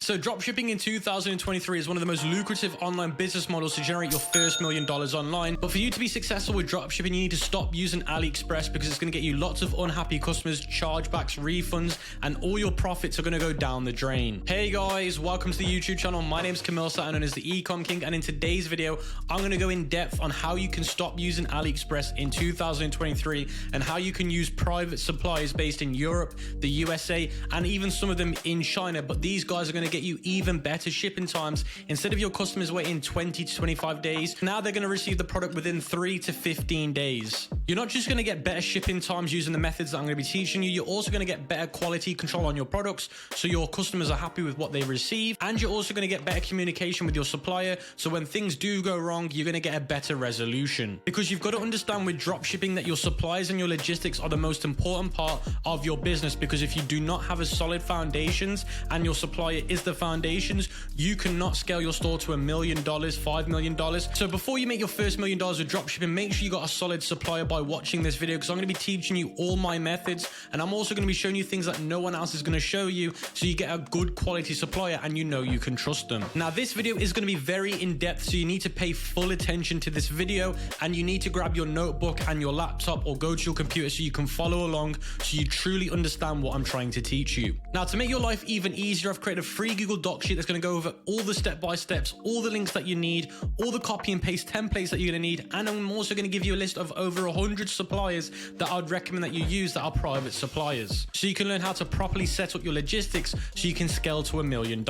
So dropshipping in 2023 is one of the most lucrative online business models to generate your first $1 million online. But for you to be successful with dropshipping, you need to stop using Aliexpress because it's going to get you lots of unhappy customers, chargebacks, refunds, and all your profits are going to go down the drain. Hey guys, welcome to the YouTube channel. My name is Camille, known as the ECOM King, and in today's video, I'm going to go in depth on how you can stop using Aliexpress in 2023 and how you can use private suppliers based in Europe, the USA, and even some of them in China. But these guys are going to get you even better shipping times. Instead of your customers waiting 20 to 25 days, now they're going to receive the product within 3 to 15 days. You're not just going to get better shipping times using the methods that I'm going to be teaching you, you're also going to get better quality control on your products so your customers are happy with what they receive, and you're also going to get better communication with your supplier so when things do go wrong, you're going to get a better resolution. Because you've got to understand with dropshipping that your suppliers and your logistics are the most important part of your business, because if you do not have a solid foundations and your supplier is the foundations, you cannot scale your store to $1 million, $5 million. So before you make your first $1 million with dropshipping, make sure you got a solid supplier by watching this video, because I'm going to be teaching you all my methods, and I'm also going to be showing you things that no one else is going to show you, so you get a good quality supplier and you know you can trust them. Now this video is going to be very in-depth, so you need to pay full attention to this video, and you need to grab your notebook and your laptop or go to your computer so you can follow along, so you truly understand what I'm trying to teach you. Now to make your life even easier, I've created a free Google Doc sheet that's going to go over all the step-by-steps, all the links that you need, all the copy and paste templates that you're going to need, and I'm also going to give you a list of over 100 suppliers that I'd recommend that you use that are private suppliers, so you can learn how to properly set up your logistics so you can scale to $1 million.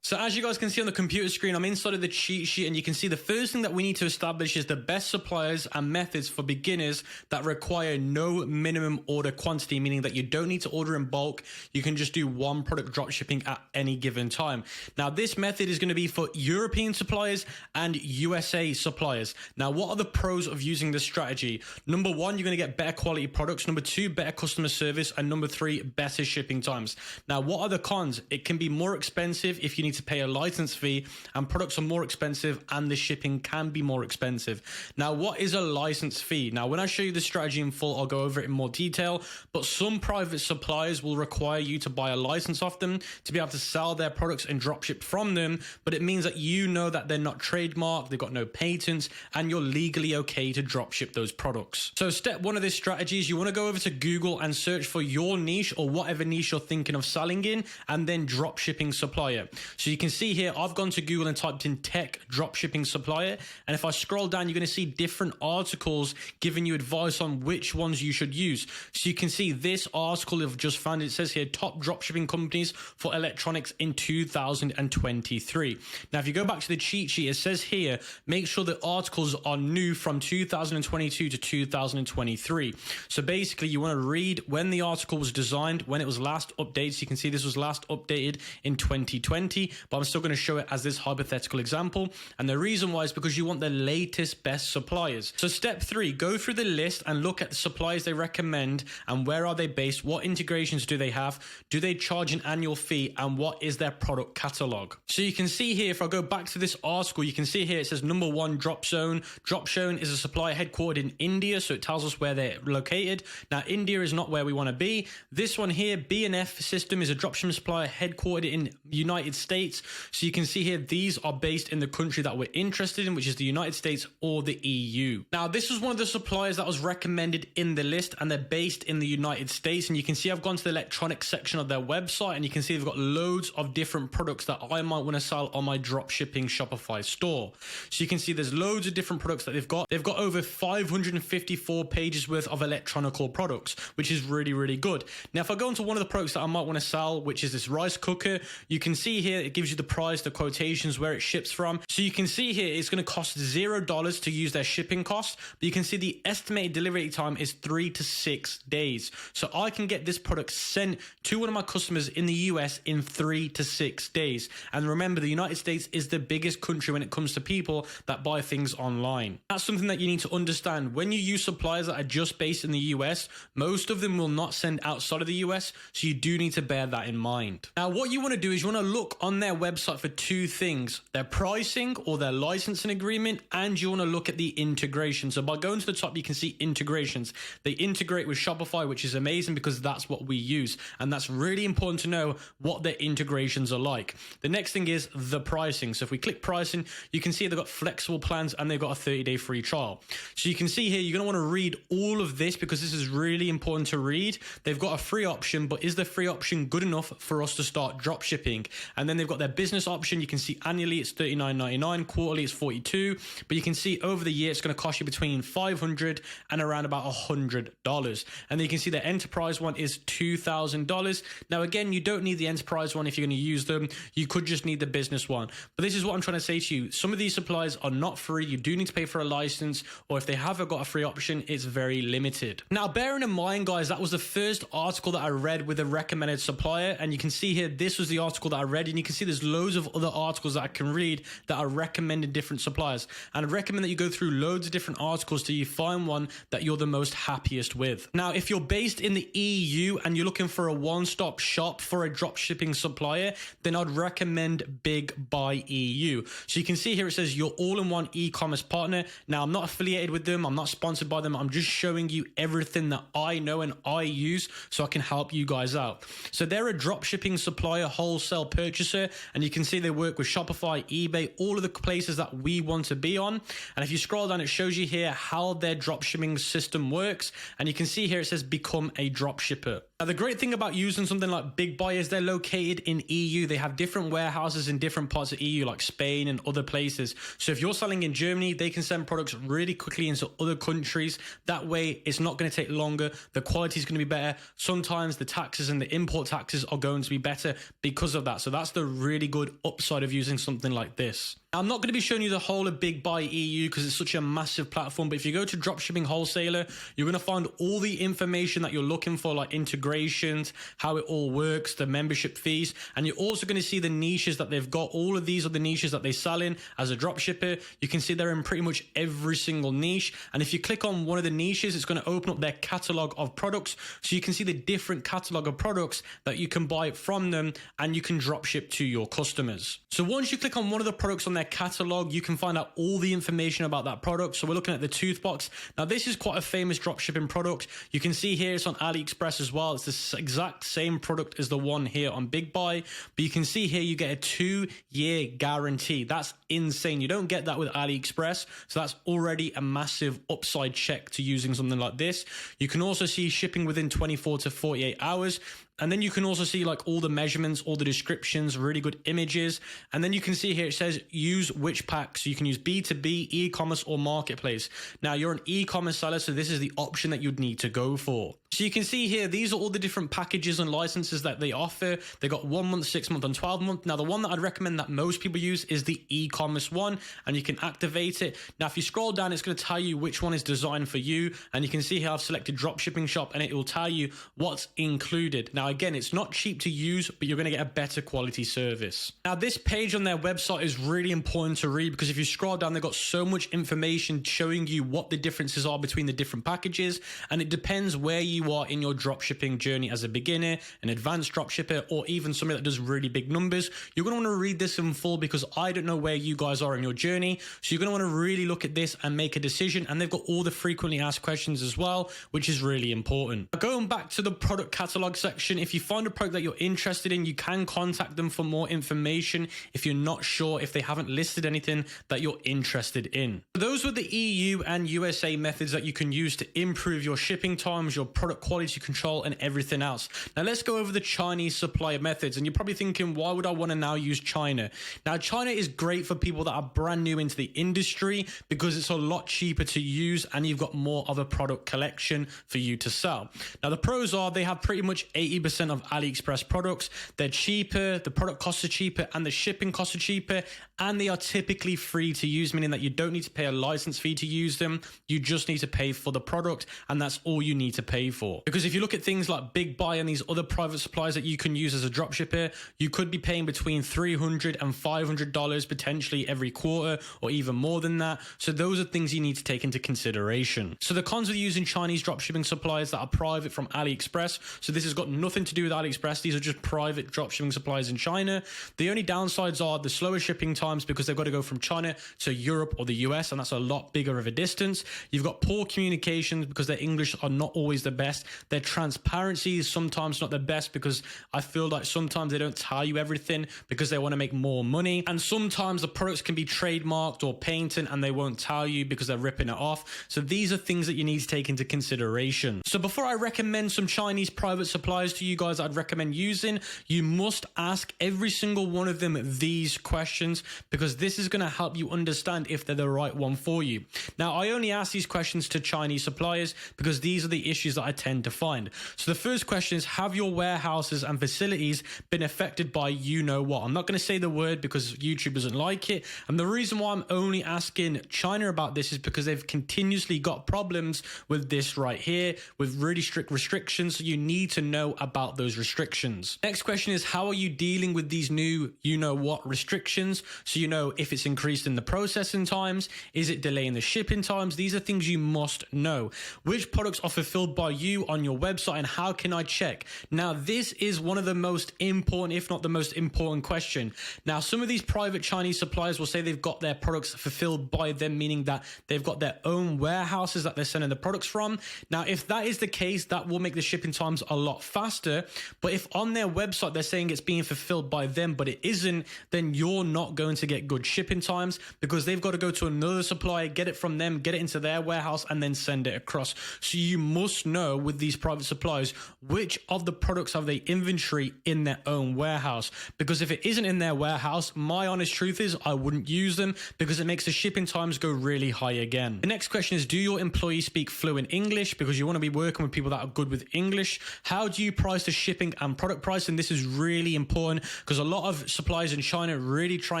So as you guys can see on the computer screen, I'm inside of the cheat sheet, and you can see the first thing that we need to establish is the best suppliers and methods for beginners that require no minimum order quantity, meaning that you don't need to order in bulk. You can just do one product drop shipping at any given time. Now this method is going to be for European suppliers and USA suppliers. Now what are the pros of using this strategy? Number one, you're going to get better quality products. Number two, better customer service. And number three, better shipping times. Now what are the cons? It can be more expensive if you need to pay a license fee, and products are more expensive and the shipping can be more expensive. Now what is a license fee? Now when I show you the strategy in full, I'll go over it in more detail, but some private suppliers will require you to buy a license off them to be able to sell their products and dropship from them, but it means that you know that they're not trademarked, they've got no patents, and you're legally okay to dropship those products. So step one of this strategy is you want to go over to Google and search for your niche or whatever niche you're thinking of selling in, and then dropshipping supplier. So you can see here, I've gone to Google and typed in tech dropshipping supplier. And if I scroll down, you're going to see different articles giving you advice on which ones you should use. So you can see this article I've just found. It says here, top dropshipping companies for electronics in 2023. Now, if you go back to the cheat sheet, it says here, make sure the articles are new from 2022 to 2023. So basically you want to read when the article was designed, when it was last updated. So you can see this was last updated in 2020. But I'm still going to show it as this hypothetical example. And the reason why is because you want the latest best suppliers. So step three, go through the list and look at the suppliers they recommend and where are they based, what integrations do they have, do they charge an annual fee, and what is their product catalog. So you can see here, if I go back to this article, you can see here it says number one, Dropzone. Dropzone is a supplier headquartered in India, so it tells us where they're located. Now India is not where we want to be. This one here, B&F System, is a dropshipping supplier headquartered in United States. So you can see here, these are based in the country that we're interested in, which is the United States or the EU. Now, this was one of the suppliers that was recommended in the list, and they're based in the United States. And you can see I've gone to the electronics section of their website, and you can see they've got loads of different products that I might want to sell on my dropshipping Shopify store. So you can see there's loads of different products that they've got. They've got over 554 pages worth of electronical products, which is really, really good. Now, if I go into one of the products that I might want to sell, which is this rice cooker, you can see here it gives you the price, the quotations, where it ships from. So you can see here it's going to cost $0 to use their shipping costs, but you can see the estimated delivery time is 3 to 6 days. So I can get this product sent to one of my customers in the US in 3 to 6 days. And remember, the United States is the biggest country when it comes to people that buy things online. That's something that you need to understand. When you use suppliers that are just based in the US, most of them will not send outside of the US, so you do need to bear that in mind. Now, what you want to do is you want to look on their website for two things: their pricing or their licensing agreement, and you want to look at the integration. So by going to the top, you can see integrations. They integrate with Shopify, which is amazing because that's what we use. And that's really important to know what their integrations are like. The next thing is the pricing. So if we click pricing, you can see they've got flexible plans and they've got a 30-day free trial. So you can see here, you're going to want to read all of this because this is really important to read. They've got a free option, but is the free option good enough for us to start drop shipping? And then they've got their business option. You can see annually it's $39.99, quarterly it's $42, but you can see over the year it's going to cost you between $500 and around about $100. And then you can see the enterprise one is $2,000. Now again, you don't need the enterprise one if you're going to use them. You could just need the business one. But this is what I'm trying to say to you. Some of these suppliers are not free. You do need to pay for a license, or if they haven't got a free option, it's very limited. Now, bearing in mind, guys, that was the first article that I read with a recommended supplier. And you can see here, this was the article that I read. And you can see there's loads of other articles that I can read that are recommending different suppliers. And I recommend that you go through loads of different articles till you find one that you're the most happiest with. Now, if you're based in the EU and you're looking for a one-stop shop for a dropshipping supplier, then I'd recommend Big Buy EU. So you can see here it says your all-in-one e-commerce partner. Now, I'm not affiliated with them. I'm not sponsored by them. I'm just showing you everything that I know and I use so I can help you guys out. So they're a dropshipping supplier, wholesale purchaser, and you can see they work with Shopify, eBay, all of the places that we want to be on. And if you scroll down, it shows you here how their dropshipping system works. And you can see here it says become a dropshipper. Now, the great thing about using something like Big Buy is they're located in EU. They have different warehouses in different parts of EU, like Spain and other places. So if you're selling in Germany, they can send products really quickly into other countries. That way, it's not going to take longer. The quality is going to be better. Sometimes the taxes and the import taxes are going to be better because of that. So that's the really good upside of using something like this. Now, I'm not going to be showing you the whole of Big Buy EU because it's such a massive platform. But if you go to Dropshipping Wholesaler, you're going to find all the information that you're looking for, like integrations, how it all works, the membership fees. And you're also going to see the niches that they've got. All of these are the niches that they sell in as a dropshipper. You can see they're in pretty much every single niche. And if you click on one of the niches, it's going to open up their catalog of products. So you can see the different catalog of products that you can buy from them and you can dropship to your customers. So once you click on one of the products on their catalog, you can find out all the information about that product. So we're looking at the tooth box. Now, this is quite a famous dropshipping product. You can see here it's on Aliexpress as well. It's the exact same product as the one here on Big Buy, but you can see here you get a 2-year guarantee. That's insane. You don't get that with Aliexpress, so that's already a massive upside check to using something like this. You can also see shipping within 24 to 48 hours. And then you can also see like all the measurements, all the descriptions, really good images. And then you can see here, it says use which pack. So you can use B2B, e-commerce or marketplace. Now you're an e-commerce seller, so this is the option that you'd need to go for. So you can see here, these are all the different packages and licenses that they offer. They got 1 month, 6 month and 12 month. Now the one that I'd recommend that most people use is the e-commerce one, and you can activate it. Now, if you scroll down, it's going to tell you which one is designed for you. And you can see here I've selected dropshipping shop and it will tell you what's included. Now, again, it's not cheap to use, but you're going to get a better quality service. Now, this page on their website is really important to read because if you scroll down, they've got so much information showing you what the differences are between the different packages. And it depends where you are in your dropshipping journey as a beginner, an advanced dropshipper, or even somebody that does really big numbers. You're going to want to read this in full because I don't know where you guys are in your journey. So you're going to want to really look at this and make a decision. And they've got all the frequently asked questions as well, which is really important. Going back to the product catalog section, if you find a product that you're interested in, you can contact them for more information if you're not sure, if they haven't listed anything that you're interested in. Those were the EU and USA methods that you can use to improve your shipping times, your product quality control, and everything else. Now let's go over the Chinese supplier methods. And you're probably thinking, why would I want to now use China? Now, China is great for people that are brand new into the industry because it's a lot cheaper to use and you've got more of a product collection for you to sell. Now, the pros are they have pretty much 80% of Aliexpress products. They're cheaper, the product costs are cheaper, and the shipping costs are cheaper, and they are typically free to use, meaning that you don't need to pay a license fee to use them. You just need to pay for the product, and that's all you need to pay for. Because if you look at things like Big Buy and these other private suppliers that you can use as a dropshipper, you could be paying between $300 and $500 potentially every quarter, or even more than that. So those are things you need to take into consideration. So the cons of using Chinese dropshipping suppliers that are private from Aliexpress. So this has got nothing nothing to do with AliExpress. These are just private dropshipping suppliers in China. The only downsides are the slower shipping times because they've got to go from China to Europe or the US, and that's a lot bigger of a distance. You've got poor communications because their English are not always the best. Their transparency is sometimes not the best because I feel like sometimes they don't tell you everything because they want to make more money. And sometimes the products can be trademarked or patented and they won't tell you because they're ripping it off. So these are things that you need to take into consideration. So before I recommend some Chinese private suppliers to you guys I'd recommend using, you must ask every single one of them these questions because this is going to help you understand if they're the right one for you. Now, I only ask these questions to Chinese suppliers because these are the issues that I tend to find. So the first question is, have your warehouses and facilities been affected by you know what? I'm not going to say the word because YouTube doesn't like it. And the reason why I'm only asking China about this is because they've continuously got problems with this right here, with really strict restrictions. So you need to know about those restrictions. Next question is, how are you dealing with these new you know what restrictions? So you know if it's increased in the processing times, is it delaying the shipping times? These are things you must know. Which products are fulfilled by you on your website and how can I check? Now, this is one of the most important, if not the most important question. Now, some of these private Chinese suppliers will say they've got their products fulfilled by them, meaning that they've got their own warehouses that they're sending the products from. Now, if that is the case, that will make the shipping times a lot faster. But if on their website they're saying it's being fulfilled by them, but it isn't, then you're not going to get good shipping times because they've got to go to another supplier, get it from them, get it into their warehouse, and then send it across. So you must know with these private suppliers, which of the products have they inventory in their own warehouse? Because if it isn't in their warehouse, my honest truth is I wouldn't use them because it makes the shipping times go really high again. The next question is, do your employees speak fluent English? Because you want to be working with people that are good with English. How do you price the shipping and product price? And this is really important because a lot of suppliers in China really try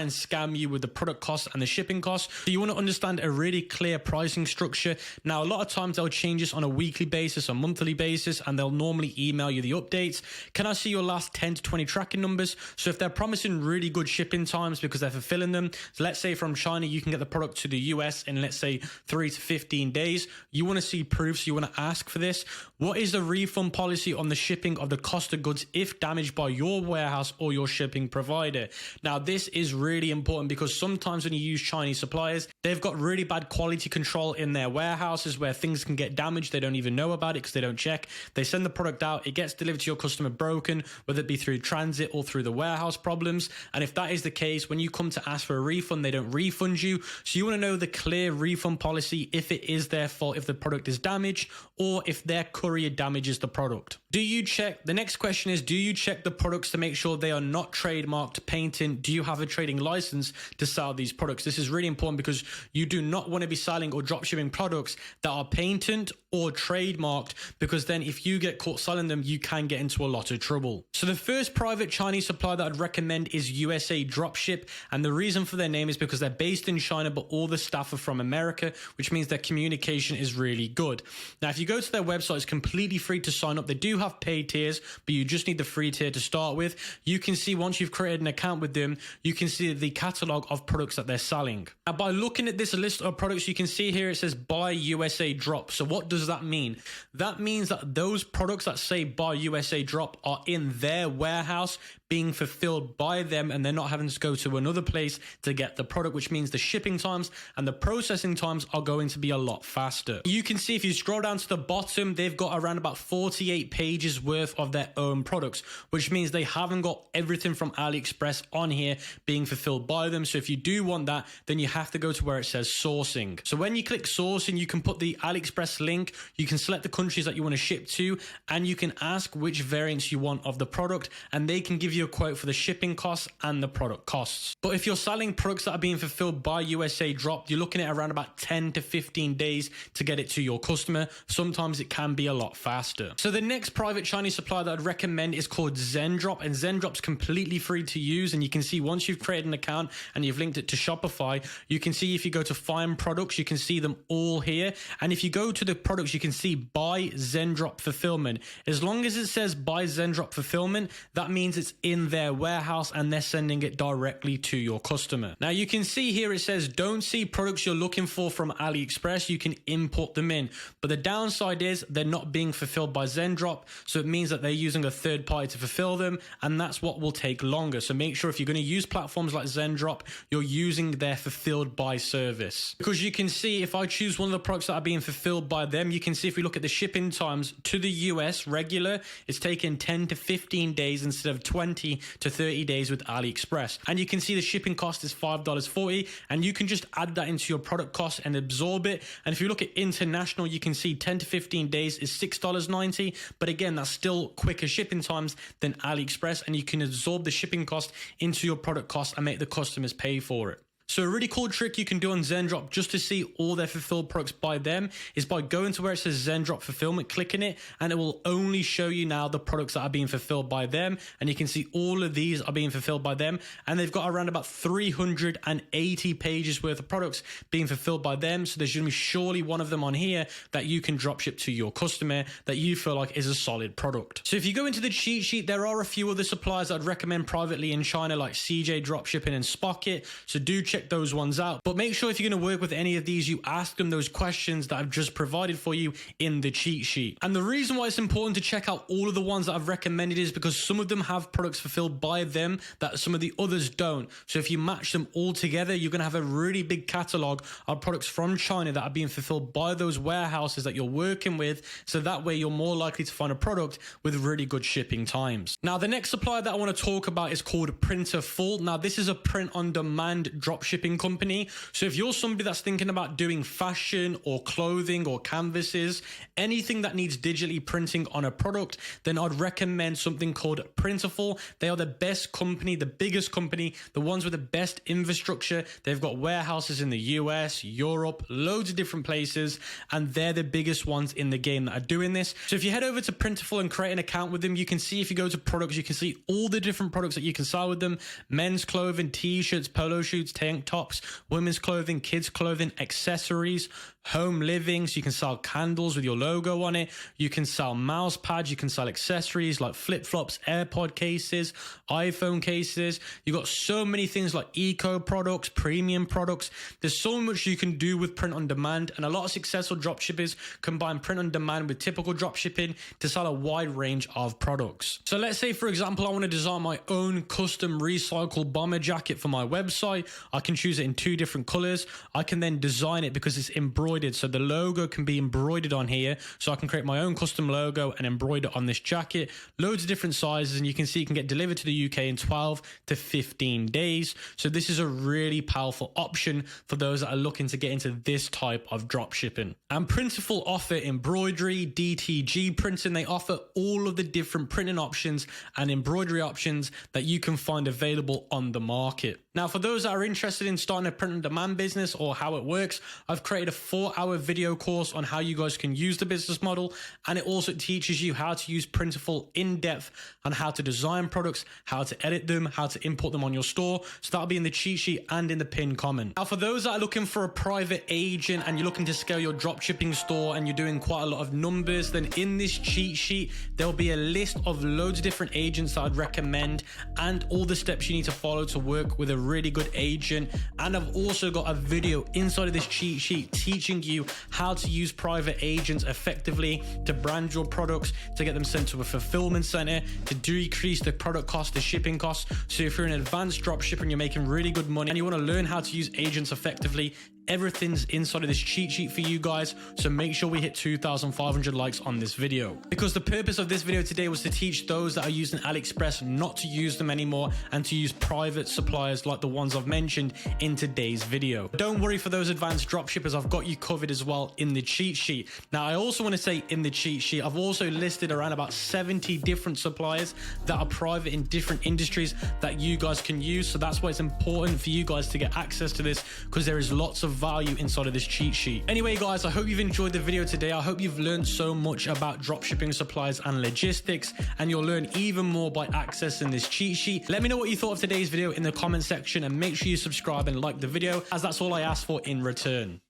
and scam you with the product cost and the shipping cost. So you want to understand a really clear pricing structure. Now, a lot of times they'll change this on a weekly basis, a monthly basis, and they'll normally email you the updates. Can I see your last 10 to 20 tracking numbers? So if they're promising really good shipping times because they're fulfilling them, so let's say from China, you can get the product to the US in, let's say, 3 to 15 days. You want to see proofs. You want to ask for this. What is the refund policy on the shipping of the cost of goods if damaged by your warehouse or your shipping provider? Now, this is really important because sometimes when you use Chinese suppliers, they've got really bad quality control in their warehouses where things can get damaged. They don't even know about it because they don't check. They send the product out. It gets delivered to your customer broken, whether it be through transit or through the warehouse problems. And if that is the case, when you come to ask for a refund, they don't refund you. So you want to know the clear refund policy if it is their fault, if the product is damaged, or if their courier damages the product. Do you check? The next question is, do you check the products to make sure they are not trademarked, patented? Do you have a trading license to sell these products? This is really important because you do not want to be selling or dropshipping products that are patented or trademarked, because then if you get caught selling them, you can get into a lot of trouble. So the first private Chinese supplier that I'd recommend is USA Dropship. And the reason for their name is because they're based in China, but all the staff are from America, which means their communication is really good. Now, if you go to their website, it's completely free to sign up. They do have paid tiers, but you just need the free tier to start with. You can see once you've created an account with them, you can see the catalog of products that they're selling. Now, by looking at this list of products, you can see here it says Buy USA Drop. So what does that mean? That means that those products that say Buy USA Drop are in their warehouse being fulfilled by them, and they're not having to go to another place to get the product, which means the shipping times and the processing times are going to be a lot faster. You can see if you scroll down to the bottom, they've got around about 48 pages worth of their own products, which means they haven't got everything from AliExpress on here being fulfilled by them. So if you do want that, then you have to go to where it says sourcing. So when you click sourcing, you can put the AliExpress link, you can select the countries that you want to ship to, and you can ask which variants you want of the product, and they can give you a quote for the shipping costs and the product costs. But if you're selling products that are being fulfilled by USA Drop, you're looking at around about 10 to 15 days to get it to your customer. Sometimes it can be a lot faster. So the next private Chinese supplier that I'd recommend is called Zendrop, and Zendrop's completely free to use. And you can see once you've created an account and you've linked it to Shopify, you can see if you go to find products, you can see them all here. And if you go to the products, you can see Buy Zendrop Fulfillment. As long as it says Buy Zendrop Fulfillment, that means it's in their warehouse and they're sending it directly to your customer. Now you can see here it says don't see products you're looking for from AliExpress, you can import them in. But the downside is they're not being fulfilled by Zendrop, so it means that they're using a third party to fulfill them, and that's what will take longer. So make sure if you're going to use platforms like Zendrop, you're using their fulfilled by service. Because you can see if I choose one of the products that are being fulfilled by them, you can see if we look at the shipping times to the US regular, it's taking 10 to 15 days instead of 20 to 30 days with AliExpress. And you can see the shipping cost is $5.40, and you can just add that into your product cost and absorb it. And if you look at international, you can see 10 to 15 days is $6.90, but again, that's still quicker shipping times than AliExpress, and you can absorb the shipping cost into your product cost and make the customers pay for it. So a really cool trick you can do on Zendrop just to see all their fulfilled products by them is by going to where it says Zendrop fulfillment, clicking it, and it will only show you now the products that are being fulfilled by them. And you can see all of these are being fulfilled by them, and they've got around about 380 pages worth of products being fulfilled by them. So there's going to be surely one of them on here that you can drop ship to your customer that you feel like is a solid product. So if you go into the cheat sheet, there are a few other suppliers I'd recommend privately in China like CJ Dropshipping and Spocket. So do check those ones out, but make sure if you're going to work with any of these, you ask them those questions that I've just provided for you in the cheat sheet. And the reason why it's important to check out all of the ones that I've recommended is because some of them have products fulfilled by them that some of the others don't. So if you match them all together, you're going to have a really big catalog of products from China that are being fulfilled by those warehouses that you're working with, so that way you're more likely to find a product with really good shipping times. Now the next supplier that I want to talk about is called Printful. Now this is a print on demand dropshipping company. So if you're somebody that's thinking about doing fashion or clothing or canvases, anything that needs digitally printing on a product, then I'd recommend something called Printful. They are the best company, the biggest company, the ones with the best infrastructure. They've got warehouses in the US, Europe, loads of different places, and they're the biggest ones in the game that are doing this. So if you head over to Printful and create an account with them, you can see if you go to products, you can see all the different products that you can sell with them: men's clothing, t-shirts, polo shirts, tank tops, women's clothing, kids clothing, accessories, home living. So you can sell candles with your logo on it. You can sell mouse pads. You can sell accessories like flip-flops, AirPod cases, iPhone cases. You got so many things like eco products, premium products. There's so much you can do with print on demand, and a lot of successful dropshippers combine print on demand with typical dropshipping to sell a wide range of products. So let's say, for example, I want to design my own custom recycled bomber jacket for my website. I can choose it in 2 different colors. I can then design it because it's embroidered, so the logo can be embroidered on here. So I can create my own custom logo and embroider on this jacket. Loads of different sizes, and you can see it can get delivered to the UK in 12 to 15 days. So this is a really powerful option for those that are looking to get into this type of drop shipping. And Printful offer embroidery, DTG printing. They offer all of the different printing options and embroidery options that you can find available on the market. Now, for those that are interested in starting a print on demand business or how it works, I've created a 4-hour video course on how you guys can use the business model, and it also teaches you how to use Printful in depth on how to design products, how to edit them, how to import them on your store. So that'll be in the cheat sheet and in the pinned comment. Now, for those that are looking for a private agent and you're looking to scale your dropshipping store and you're doing quite a lot of numbers, then in this cheat sheet, there'll be a list of loads of different agents that I'd recommend and all the steps you need to follow to work with a really good agent. And I've also got a video inside of this cheat sheet teaching you how to use private agents effectively to brand your products, to get them sent to a fulfillment center, to decrease the product cost, the shipping costs. So if you're an advanced dropshipper and you're making really good money and you want to learn how to use agents effectively, everything's inside of this cheat sheet for you guys. So make sure we hit 2,500 likes on this video, because the purpose of this video today was to teach those that are using AliExpress not to use them anymore and to use private suppliers like the ones I've mentioned in today's video. Don't worry, for those advanced dropshippers, I've got you covered as well in the cheat sheet. Now, I also want to say in the cheat sheet, I've also listed around about 70 different suppliers that are private in different industries that you guys can use. So that's why it's important for you guys to get access to this, because there is lots of value inside of this cheat sheet. Anyway, guys, I hope you've enjoyed the video today. I hope you've learned so much about dropshipping supplies and logistics, and you'll learn even more by accessing this cheat sheet. Let me know what you thought of today's video in the comment section, and make sure you subscribe and like the video, as that's all I ask for in return.